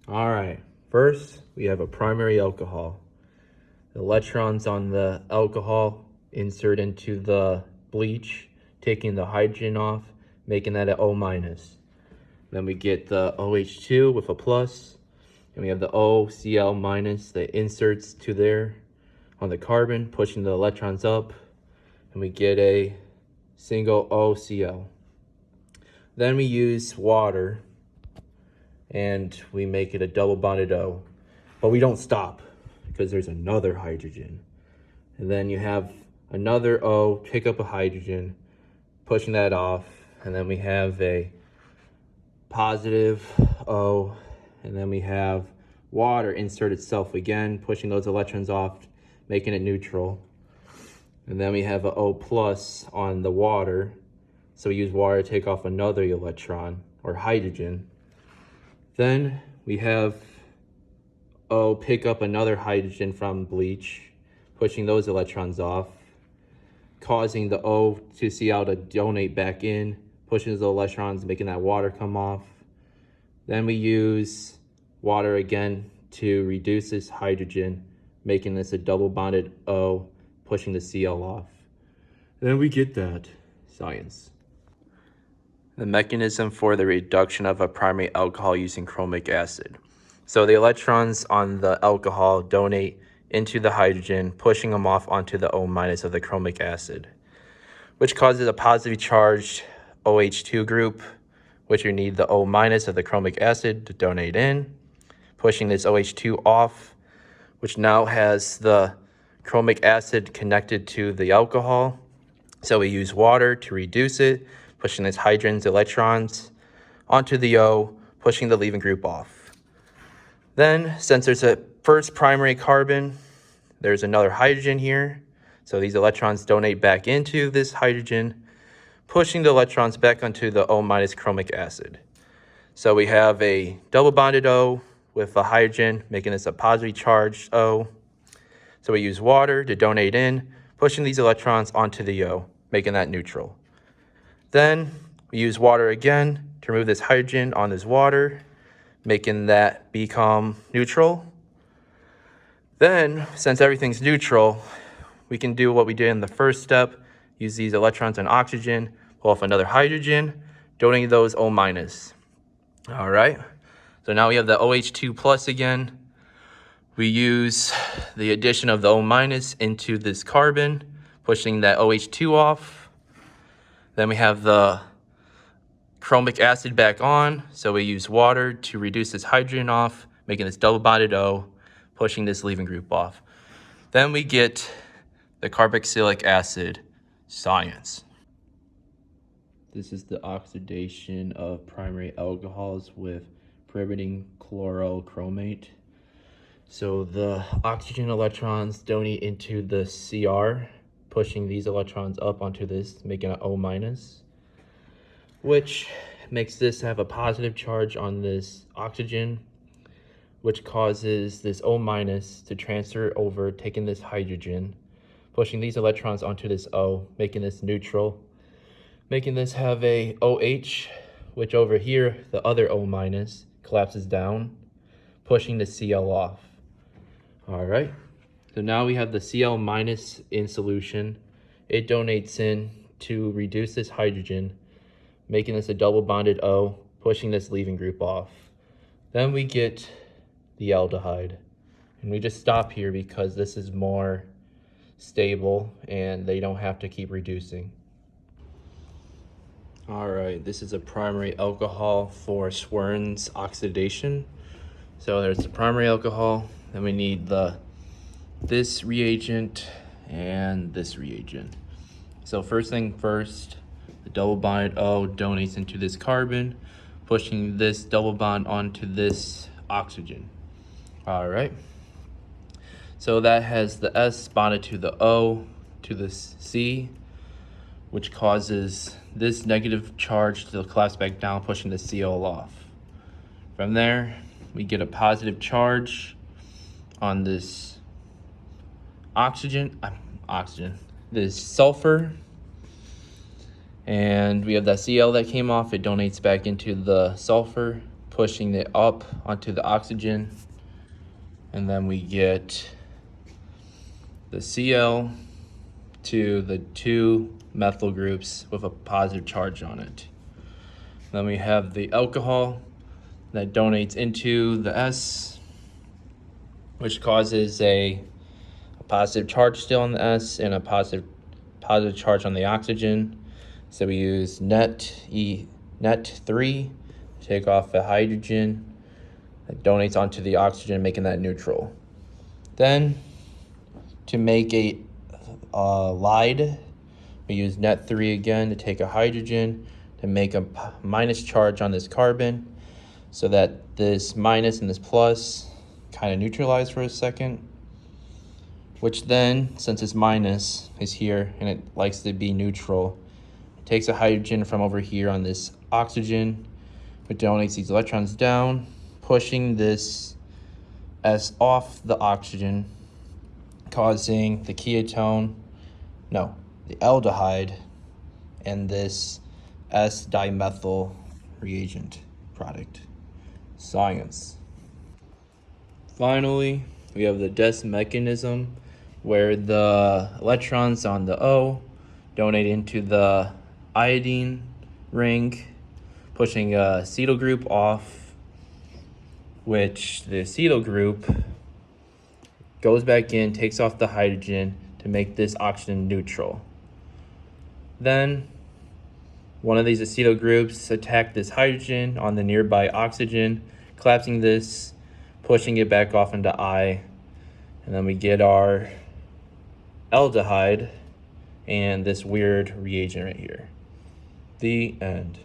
All right, first we have a primary alcohol. The electrons on the alcohol insert into the bleach, taking the hydrogen off, making that an O minus. Then we get the OH2 with a plus, and we have the OCl minus that inserts to there on the carbon, pushing the electrons up, and we get a single OCl. Then we use water, and we make it a double bonded O, but we don't stop because there's another hydrogen. And then you have another O, pick up a hydrogen, pushing that off, and then we have a positive O, and then we have water insert itself again, pushing those electrons off, making it neutral. And then we have an O plus on the water, so we use water to take off another electron or hydrogen. Then we have O pick up another hydrogen from bleach, pushing those electrons off, causing the O to Cl to donate back in, pushing the electrons, making that water come off. Then we use water again to reduce this hydrogen, making this a double bonded O, pushing the Cl off. And then we get that science. The mechanism for the reduction of a primary alcohol using chromic acid. So the electrons on the alcohol donate into the hydrogen, pushing them off onto the O minus of the chromic acid, which causes a positively charged OH2 group, which you need the O minus of the chromic acid to donate in, pushing this OH2 off, which now has the chromic acid connected to the alcohol. So we use water to reduce it, pushing this hydrogen's electrons onto the O, pushing the leaving group off. Then, since there's a first primary carbon, there's another hydrogen here. So these electrons donate back into this hydrogen, pushing the electrons back onto the O minus chromic acid. So we have a double bonded O with a hydrogen, making this a positively charged O. So we use water to donate in, pushing these electrons onto the O, making that neutral. Then we use water again to remove this hydrogen on this water, making that become neutral. Then, since everything's neutral, we can do what we did in the first step, use these electrons and oxygen, pull off another hydrogen, donating those O minus. All right, so now we have the OH2 plus again. We use the addition of the O minus into this carbon, pushing that OH2 off. Then we have the chromic acid back on, so we use water to reduce this hydrogen off, making this double bonded O, pushing this leaving group off. Then we get the carboxylic acid science. This is the oxidation of primary alcohols with pyridine chlorochromate. So the oxygen electrons donate into the Cr, pushing these electrons up onto this, making an O minus, which makes this have a positive charge on this oxygen, which causes this O minus to transfer over, taking this hydrogen, pushing these electrons onto this O, making this neutral, making this have a OH, which over here, the other O minus collapses down, pushing the Cl off. All right. So now we have the Cl minus in solution. It donates in to reduce this hydrogen, making this a double bonded O, pushing this leaving group off. Then we get the aldehyde. And we just stop here because this is more stable and they don't have to keep reducing. All right, this is a primary alcohol for Schwern's oxidation. So there's the primary alcohol, then we need this reagent and this reagent. So first thing first, the double bonded O donates into this carbon, pushing this double bond onto this oxygen. All right. So that has the S bonded to the O to the C, which causes this negative charge to collapse back down, pushing the Cl off. From there, we get a positive charge on this this sulfur, and we have that Cl that came off. It donates back into the sulfur, pushing it up onto the oxygen. And then we get the Cl to the two methyl groups with a positive charge on it. Then we have the alcohol that donates into the S, which causes a positive charge still on the S and a positive charge on the oxygen. So we use net 3 to take off the hydrogen that donates onto the oxygen, making that neutral. Then to make a Lide, we use net 3 again to take a hydrogen to make a minus charge on this carbon, so that this minus and this plus kind of neutralize for a second, which then, since it's minus is here and it likes to be neutral, it takes a hydrogen from over here on this oxygen, which donates these electrons down, pushing this S off the oxygen, causing the aldehyde and this S-dimethyl reagent product. Science. Finally, we have the DES mechanism, where the electrons on the O donate into the iodine ring, pushing a acetyl group off, which the acetyl group goes back in, takes off the hydrogen to make this oxygen neutral. Then one of these acetyl groups attack this hydrogen on the nearby oxygen, collapsing this, pushing it back off into I, and then we get our aldehyde and this weird reagent right here. The end.